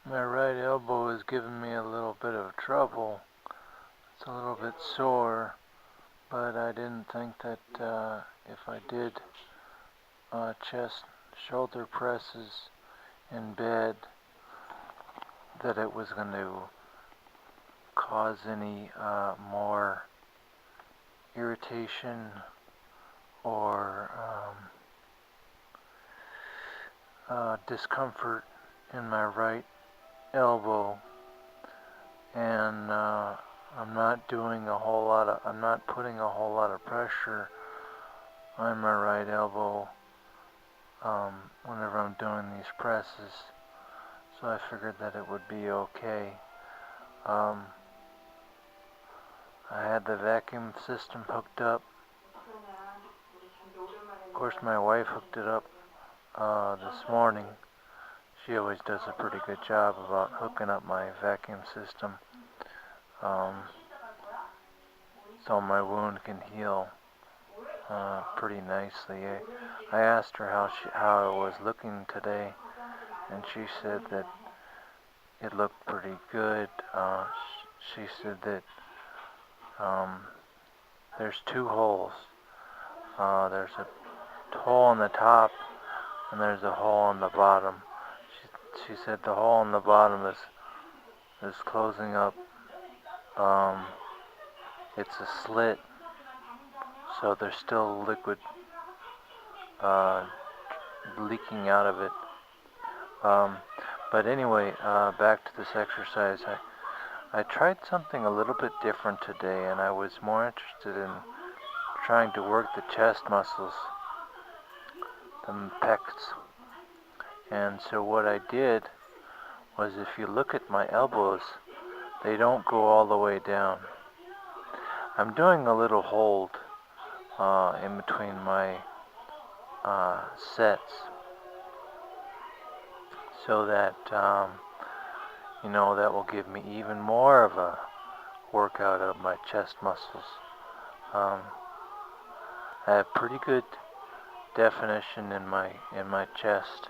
My right elbow is giving me a little bit of trouble. It's a little bit sore, but I didn't think that if I did chest shoulder presses in bed that it was going to cause any more irritation or discomfort in my right elbow. And I'm not putting a whole lot of pressure on my right elbow whenever I'm doing these presses. So I figured that it would be okay. I had the vacuum system hooked up. Of course, my wife hooked it up this morning. She always does a pretty good job about hooking up my vacuum system so my wound can heal pretty nicely. I asked her how it was looking today, and she said that it looked pretty good. She said that there's two holes. There's a hole on the top and there's a hole on the bottom. She said the hole on the bottom is closing up. It's a slit, so there's still liquid leaking out of it. But anyway, back to this exercise. I tried something a little bit different today, and I was more interested in trying to work the chest muscles, the pecs. And so what I did was, if you look at my elbows, they don't go all the way down. I'm doing a little hold in between my sets, so that that will give me even more of a workout of my chest muscles. I have pretty good definition in my chest.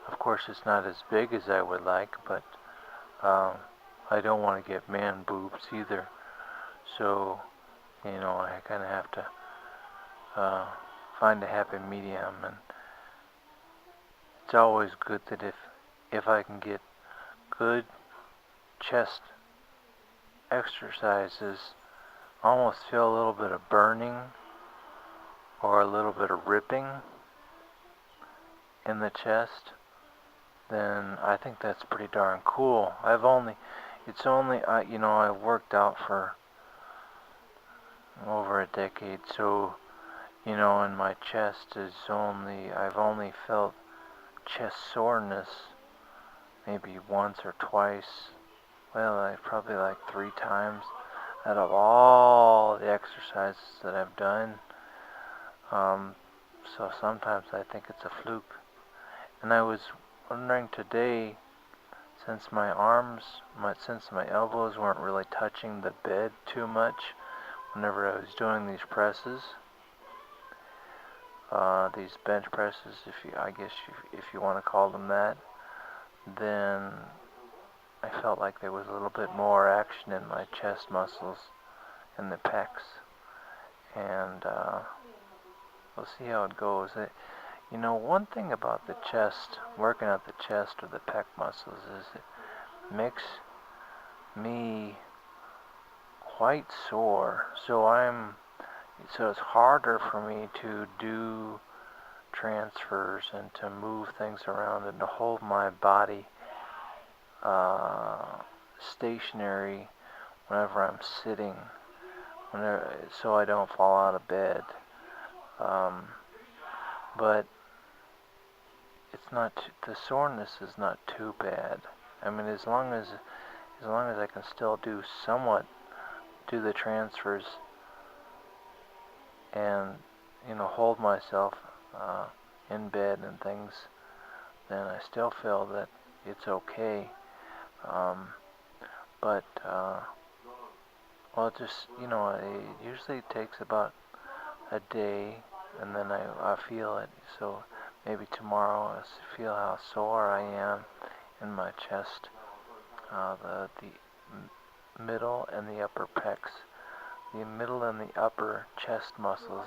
Of course, it's not as big as I would like, but I don't want to get man boobs either. So, I kind of have to find a happy medium, and it's always good that if I can get good chest exercises, almost feel a little bit of burning or a little bit of ripping in the chest, then I think that's pretty darn cool. I've worked out for over a decade, so and my chest I've only felt chest soreness maybe once or twice. Well, probably like 3 times out of all the exercises that I've done. So sometimes I think it's a fluke. And I was wondering today, since my elbows weren't really touching the bed too much whenever I was doing these presses, these bench presses, if you want to call them that, then I felt like there was a little bit more action in my chest muscles and the pecs. And we'll see how it goes. One thing about the chest, working out the chest or the pec muscles, is it makes me quite sore. So it's harder for me to do transfers and to move things around and to hold my body stationary whenever I'm sitting, so I don't fall out of bed. But the soreness is not too bad. I mean, as long as I can still do the transfers and hold myself in bed and things, then I still feel that it's okay. But it usually takes about a day, and then I feel it. So maybe tomorrow I'll feel how sore I am in my chest the middle and the upper pecs, the middle and the upper chest muscles,